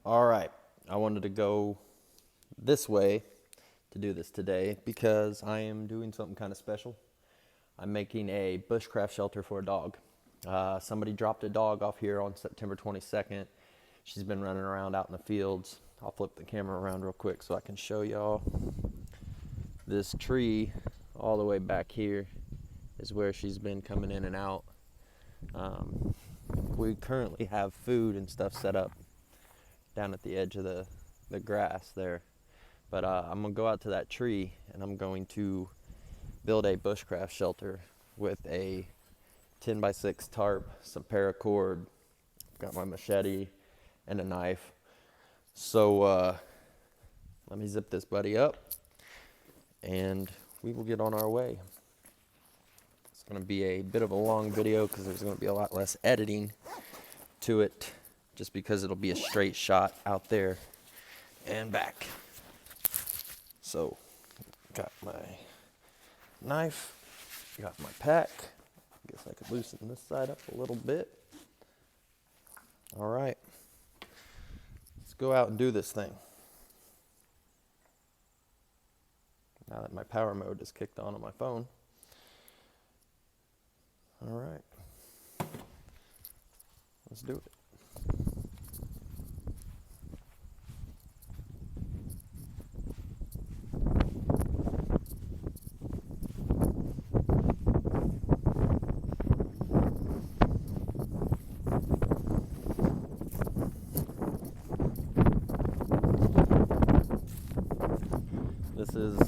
All right, I wanted to go this way to do this today because I am doing something kind of special. I'm making a bushcraft shelter for a dog. Somebody dropped a dog off here on September 22nd. She's been running around out in the fields. I'll flip the camera around real quick so I can show y'all. This tree all the way back here is where she's been coming in and out. We currently have food and stuff set up down at the edge of the grass there. But I'm going to go out to that tree and I'm going to build a bushcraft shelter with a 10 by 6 tarp, some paracord, got my machete and a knife. So let me zip this buddy up and we will get on our way. It's going to be a bit of a long video because there's going to be a lot less editing to it, just because it'll be a straight shot out there and back. So, got my knife, got my pack. Guess I could loosen this side up a little bit. All right, let's go out and do this thing. Now that my power mode is kicked on my phone. All right, let's do it. This is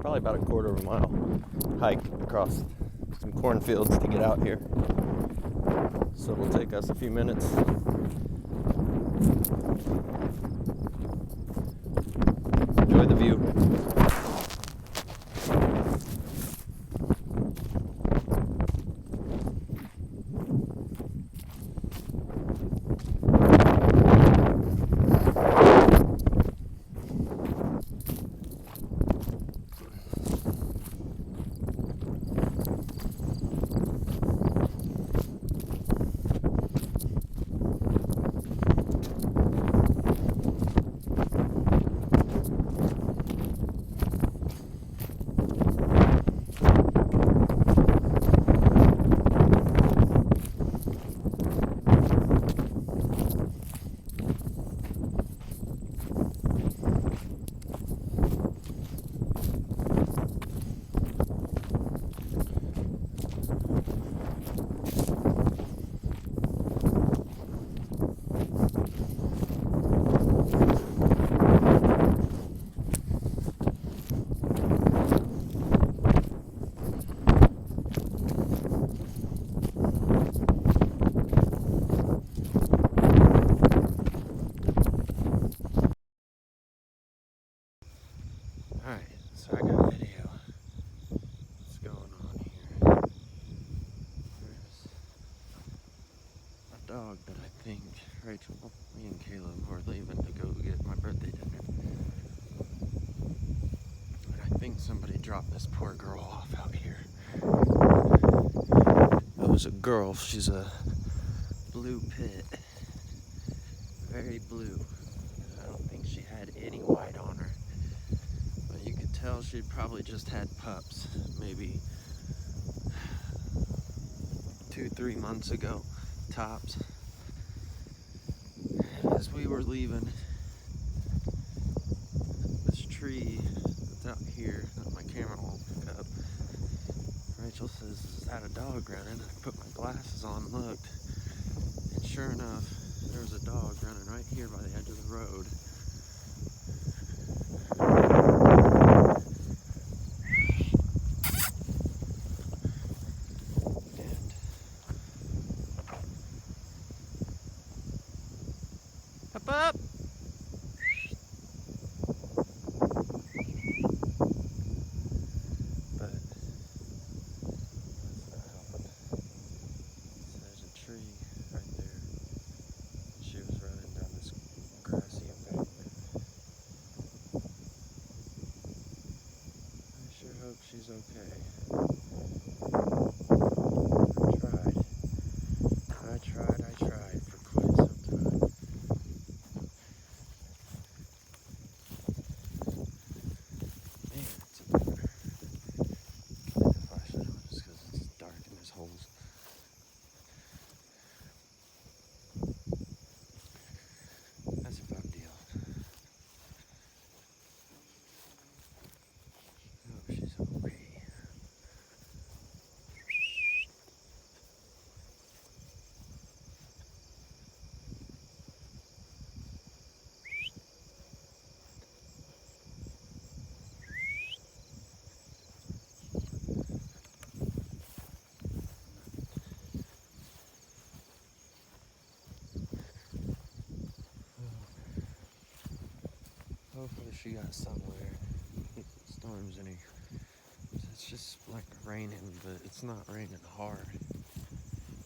probably about a quarter of a mile hike across some cornfields to get out here. So it'll take us a few minutes. Enjoy the view. Alright, so I got a video. What's going on here? There's a dog that I think Rachel, me and Caleb were leaving to go get my birthday dinner. And I think somebody dropped this poor girl off out here. It was a girl, she's a blue pit. Very blue. I don't think she had any white on her. You could tell she'd probably just had pups, maybe 2-3 months ago, tops. As we were leaving, this tree that's out here that my camera won't pick up, Rachel says, "Is that a dog running?" I put my glasses on and looked, and sure enough, there was a dog running right here by the edge of the road. Up, up! But that's not helping. So there's a tree right there. She was running down this grassy embankment. I sure hope she's okay. I tried for quite some time. Hopefully she got somewhere. The storm's in here. It's just like raining, but it's not raining hard.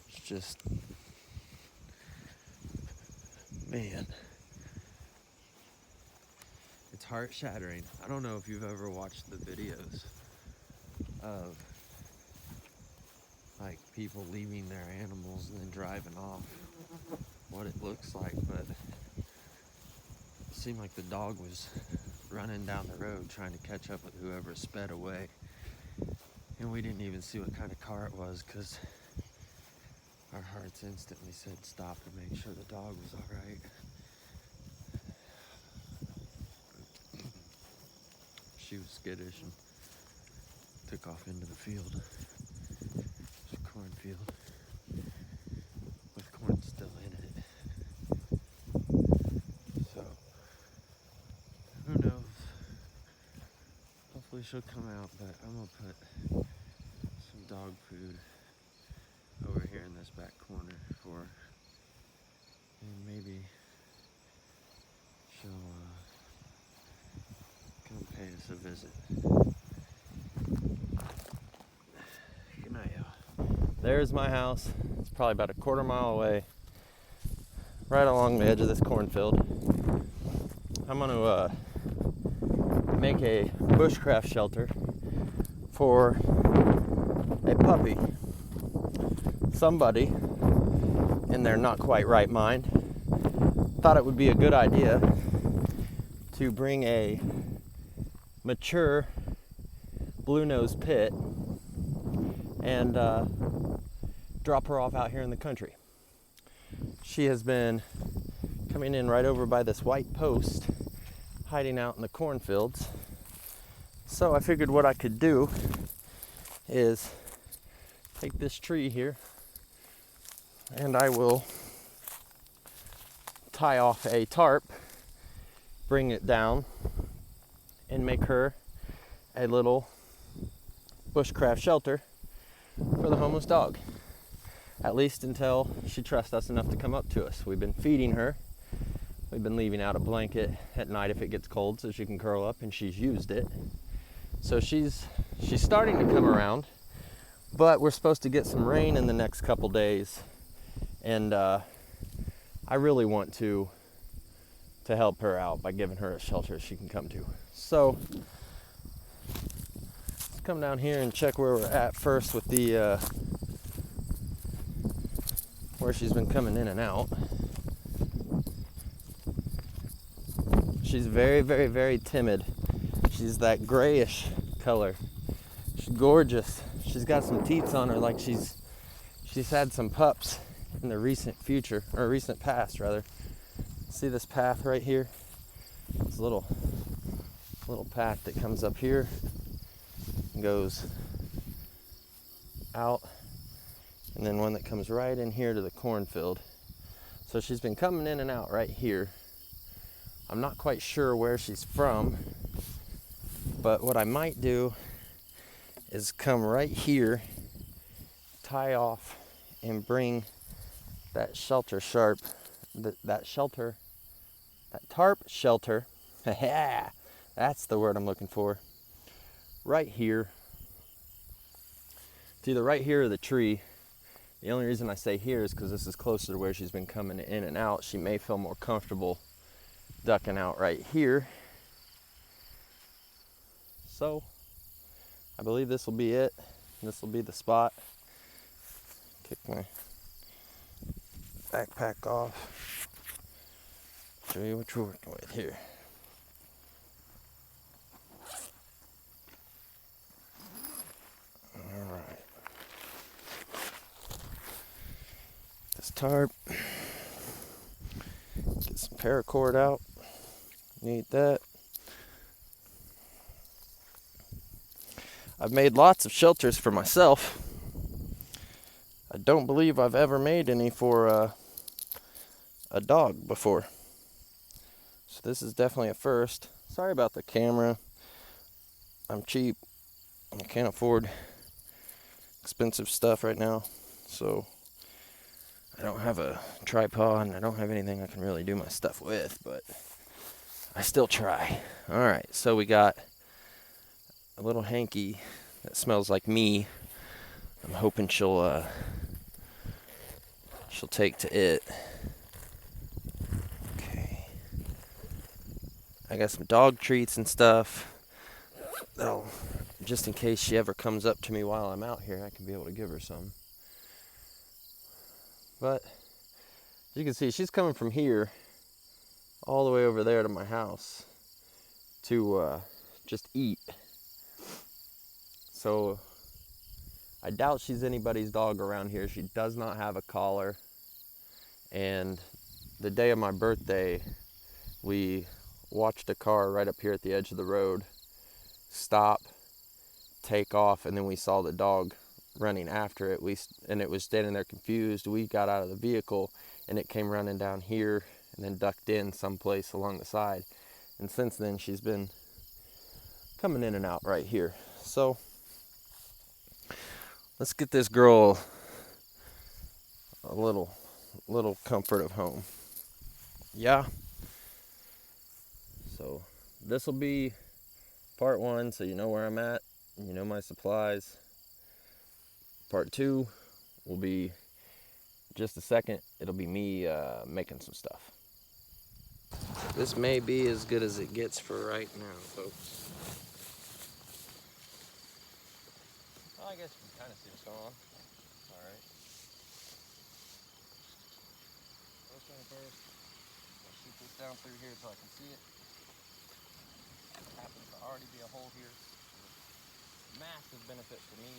It's just, man, it's heart shattering. I don't know if you've ever watched the videos of like people leaving their animals and then driving off, what it looks like, but it seemed like the dog was running down the road trying to catch up with whoever sped away, and we didn't even see what kind of car it was because our hearts instantly said stop and make sure the dog was all right. She was skittish and took off into the field. It's a cornfield with corn still in it. So, who knows? Hopefully she'll come out, but I'm gonna put some dog food over here in this back corner for her. And maybe she'll come pay us a visit. Good night, y'all. There's my house. It's probably about a quarter mile away, right along the edge of this cornfield. I'm gonna make a bushcraft shelter for a puppy. Somebody in their not quite right mind thought it would be a good idea to bring a mature blue-nosed pit and drop her off out here in the country. She has been coming in right over by this white post, hiding out in the cornfields. So I figured what I could do is take this tree here and I will tie off a tarp, bring it down, and make her a little bushcraft shelter for the homeless dog. At least until she trusts us enough to come up to us. We've been feeding her. We've been leaving out a blanket at night if it gets cold so she can curl up, and she's used it. So she's starting to come around, but we're supposed to get some rain in the next couple days, and I really want to help her out by giving her a shelter she can come to. So let's come down here and check where we're at first with the where she's been coming in and out. She's very, very, very timid. She's that grayish color. She's gorgeous. She's got some teats on her, like she's had some pups in the recent future, or recent past rather. See this path right here? This little path that comes up here and goes out, and then one that comes right in here to the cornfield. So she's been coming in and out right here. I'm not quite sure where she's from, but what I might do is come right here, tie off, and bring that tarp shelter, that's the word I'm looking for, right here. It's either right here or the tree. The only reason I say here is because this is closer to where she's been coming in and out. She may feel more comfortable ducking out right here. So I believe this will be it. This will be the spot. Kick my backpack off. Show you what you're working with here. All right. This tarp. Get some paracord out. Need that. I've made lots of shelters for myself. I don't believe I've ever made any for a dog before. So this is definitely a first. Sorry about the camera. I'm cheap. I can't afford expensive stuff right now. So I don't have a tripod and I don't have anything I can really do my stuff with, but I still try. All right, so we got a little hanky that smells like me. I'm hoping she'll take to it. Okay. I got some dog treats and stuff. Oh, just in case she ever comes up to me while I'm out here, I can be able to give her some. But as you can see, she's coming from here all the way over there to my house to just eat. So I doubt she's anybody's dog around here. She does not have a collar. And the day of my birthday, we watched a car right up here at the edge of the road stop, take off, and then we saw the dog running after it. And it was standing there confused. We got out of the vehicle and it came running down here and then ducked in someplace along the side. And since then she's been coming in and out right here. So let's get this girl a little comfort of home. Yeah. So this will be part 1, so you know where I'm at, you know my supplies. Part 2 will be just a second. It'll be me making some stuff. This may be as good as it gets for right now, folks. Well, I guess you can kind of see what's going on. All right. First thing first, I'll shoot this down through here so I can see it. There happens to already be a hole here. Massive benefit for me.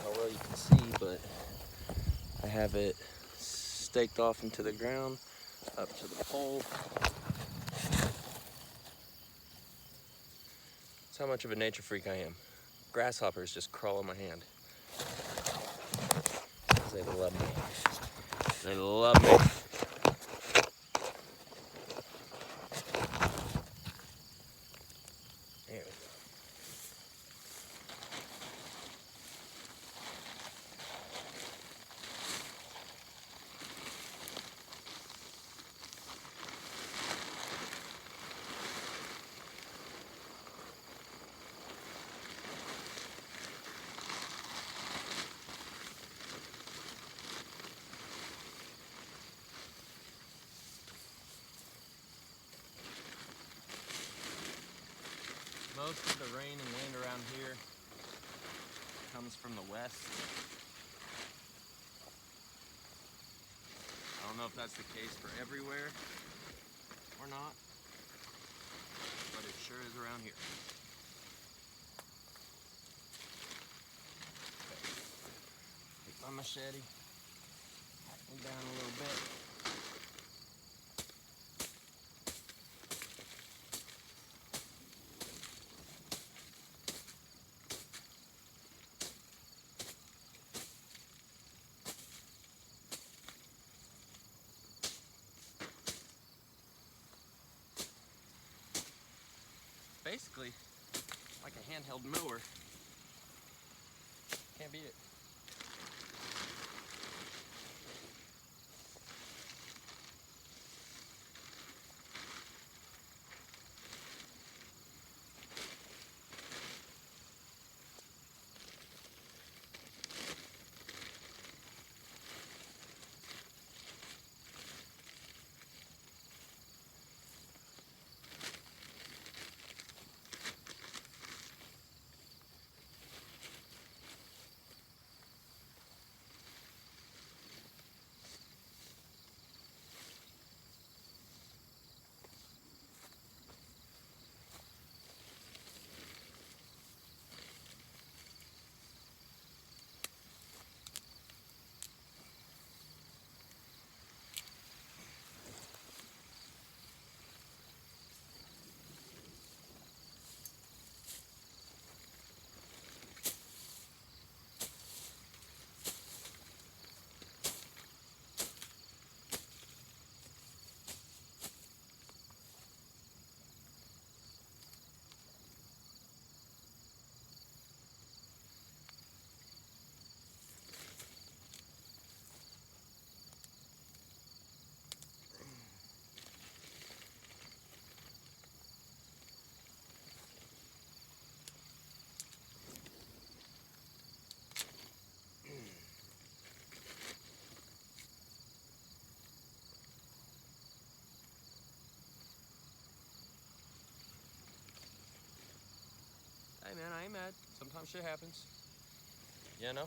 How well you can see, but I have it staked off into the ground up to the pole. That's how much of a nature freak I am. Grasshoppers just crawl on my hand. They love me. They love me. most of the rain and wind around here comes from the west. I don't know if that's the case for everywhere or not, but it sure is around here. Take my machete, hack me down a little bit. Basically, like a handheld mower. Can't beat it. Hey man, I ain't mad. Sometimes shit happens. You know?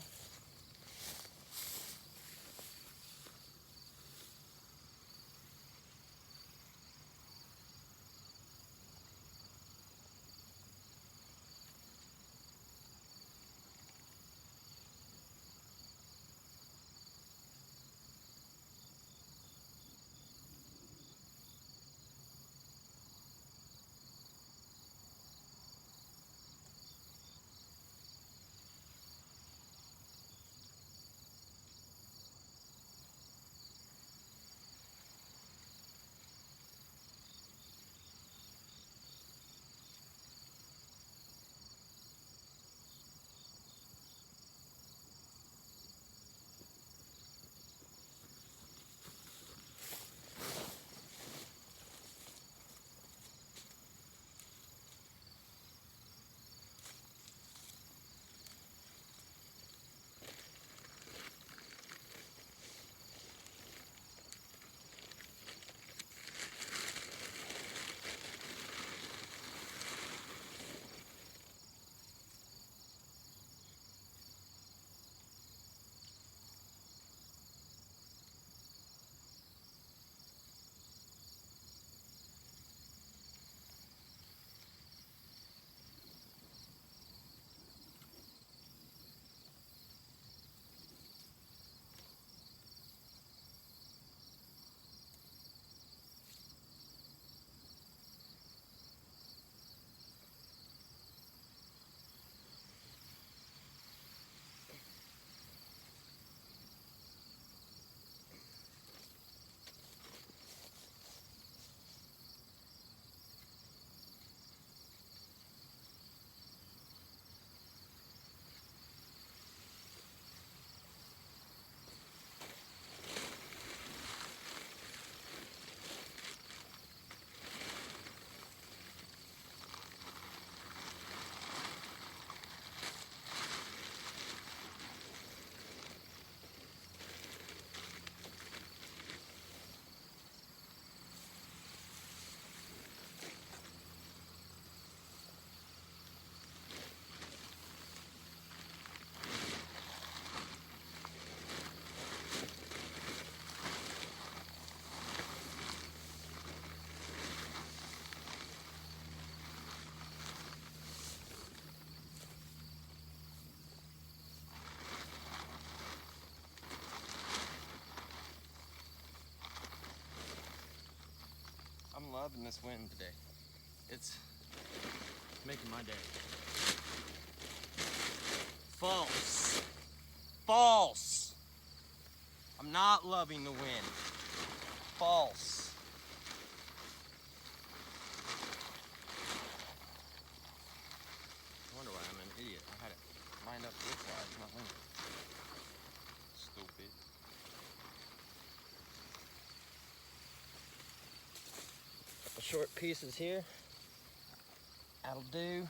loving this wind today. It's making my day. False. False. I'm not loving the wind. False. I wonder why I'm an idiot. I had it lined up this side, not lined. Stupid. Couple short pieces here. That'll do.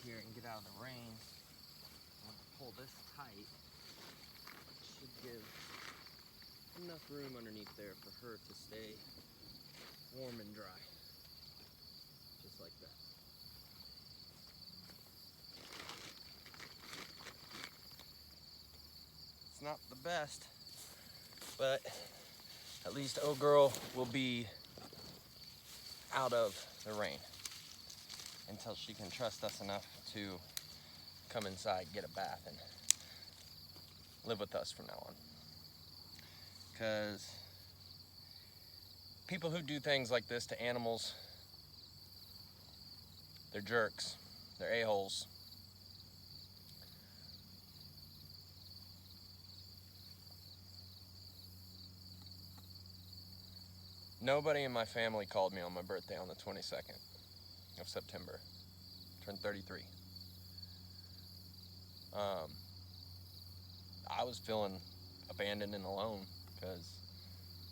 here and get out of the rain. I'm gonna pull this tight. It should give enough room underneath there for her to stay warm and dry. Just like that. It's not the best, but at least old girl will be out of the rain until she can trust us enough to come inside, get a bath, and live with us from now on. Because people who do things like this to animals, they're jerks, they're a-holes. Nobody in my family called me on my birthday on the 22nd of September. Turned 33. I was feeling abandoned and alone because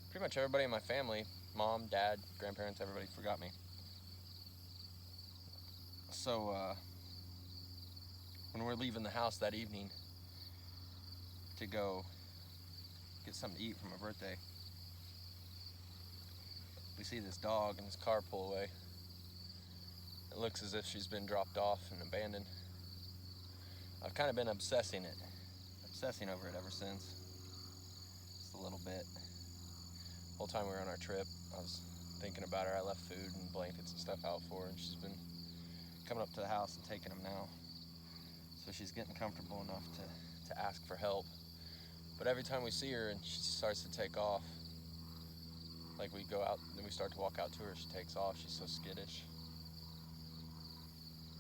pretty much everybody in my family, mom, dad, grandparents, everybody forgot me. So when we're leaving the house that evening to go get something to eat for my birthday, we see this dog and this car pull away. It looks as if she's been dropped off and abandoned. I've kind of been obsessing over it ever since. Just a little bit. The whole time we were on our trip, I was thinking about her. I left food and blankets and stuff out for her, and she's been coming up to the house and taking them now. So she's getting comfortable enough to ask for help. But every time we see her and she starts to take off, like we go out and we start to walk out to her, she takes off. She's so skittish.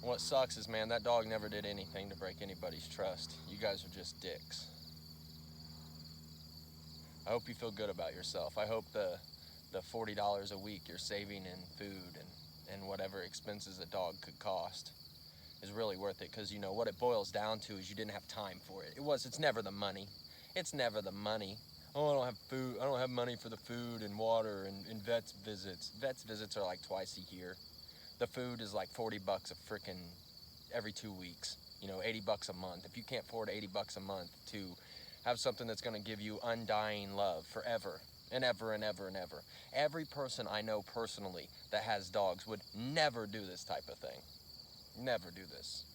And what sucks is, man, that dog never did anything to break anybody's trust. You guys are just dicks. I hope you feel good about yourself. I hope the $40 a week you're saving in food and whatever expenses a dog could cost is really worth it, because you know what it boils down to is you didn't have time for it. It's never the money. It's never the money. Oh, I don't have food. I don't have money for the food and water and vet's visits. Vet's visits are like twice a year. The food is like $40 a frickin' every 2 weeks. You know, $80 a month. If you can't afford $80 a month to have something that's going to give you undying love forever and ever and ever and ever. Every person I know personally that has dogs would never do this type of thing. Never do this.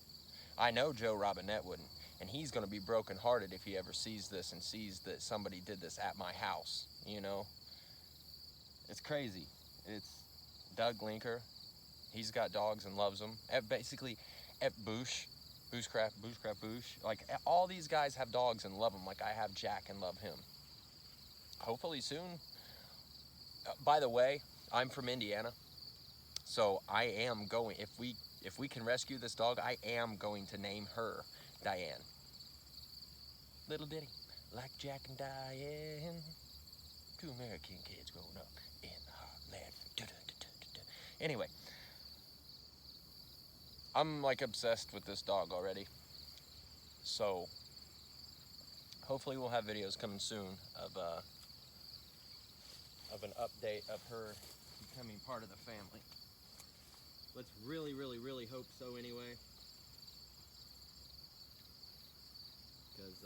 I know Joe Robinette wouldn't, and he's going to be brokenhearted if he ever sees this and sees that somebody did this at my house, you know? It's crazy. It's Doug Linker. He's got dogs and loves them. Basically, at Bushcraft, like all these guys have dogs and love them like I have Jack and love him. Hopefully soon. By the way, I'm from Indiana, so I am going, if we can rescue this dog, I am going to name her Diane. Little ditty, like Jack and Diane, two American kids growing up in the heartland. Anyway, I'm like obsessed with this dog already. So hopefully we'll have videos coming soon of an update of her becoming part of the family. Let's really, really, really hope so anyway. Because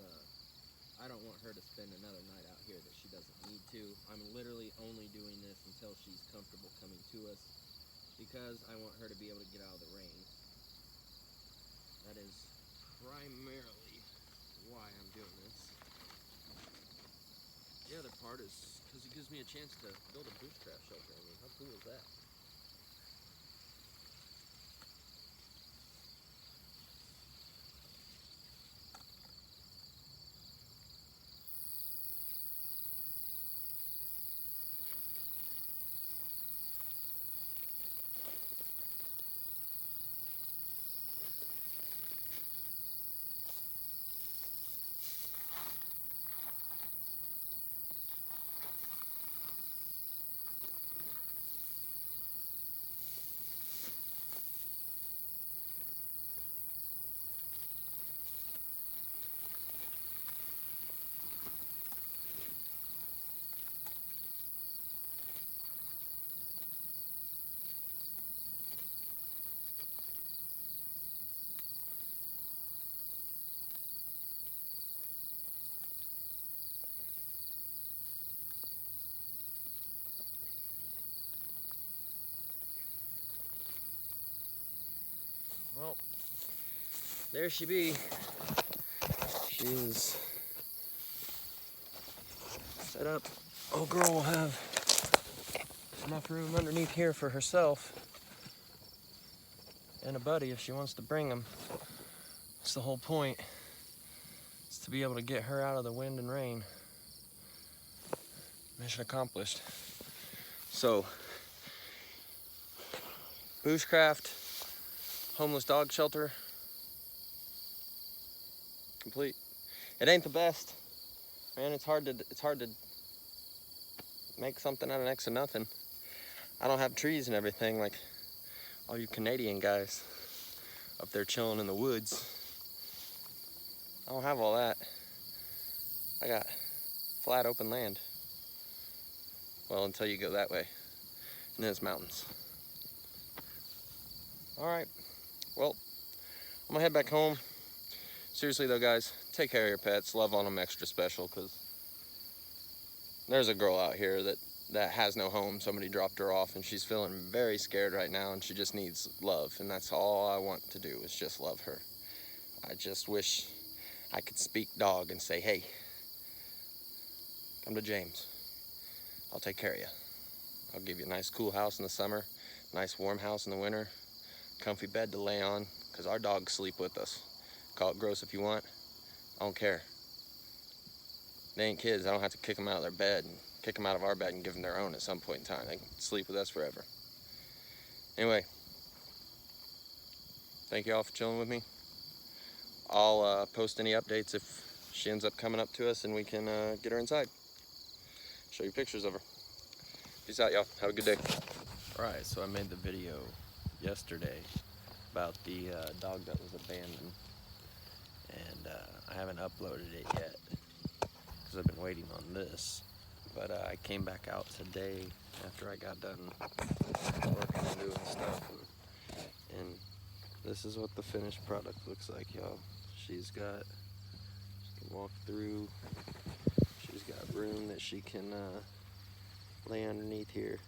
I don't want her to spend another night out here that she doesn't need to. I'm literally only doing this until she's comfortable coming to us, because I want her to be able to get out of the rain. That is primarily why I'm doing this. The other part is because it gives me a chance to build a bushcraft shelter. I mean, how cool is that? there she be. She's set up. Old girl will have enough room underneath here for herself and a buddy if she wants to bring them. That's the whole point, is to be able to get her out of the wind and rain. Mission accomplished. So, bushcraft, homeless dog shelter, complete. It ain't the best, man. It's hard to make something out of next to nothing. I don't have trees and everything like all you Canadian guys up there chilling in the woods. I don't have all that. I got flat open land. Well, until you go that way, and then it's mountains. All right, well, I'm gonna head back home. Seriously though, guys, take care of your pets, love on them extra special, because there's a girl out here that has no home. Somebody dropped her off and she's feeling very scared right now, and she just needs love, and that's all I want to do is just love her. I just wish I could speak dog and say, hey, come to James. I'll take care of you. I'll give you a nice cool house in the summer, nice warm house in the winter, comfy bed to lay on, because our dogs sleep with us. Call it gross if you want, I don't care. They ain't kids. I don't have to kick them out of their bed and kick them out of our bed and give them their own at some point in time. They can sleep with us forever. Anyway, thank you all for chilling with me. I'll post any updates if she ends up coming up to us and we can get her inside. Show you pictures of her. Peace out, y'all. Have a good day. Alright, so I made the video yesterday about the dog that was abandoned, and I haven't uploaded it yet because I've been waiting on this, but I came back out today after I got done working and doing stuff, and this is what the finished product looks like, y'all. She can walk through, she's got room that she can lay underneath here.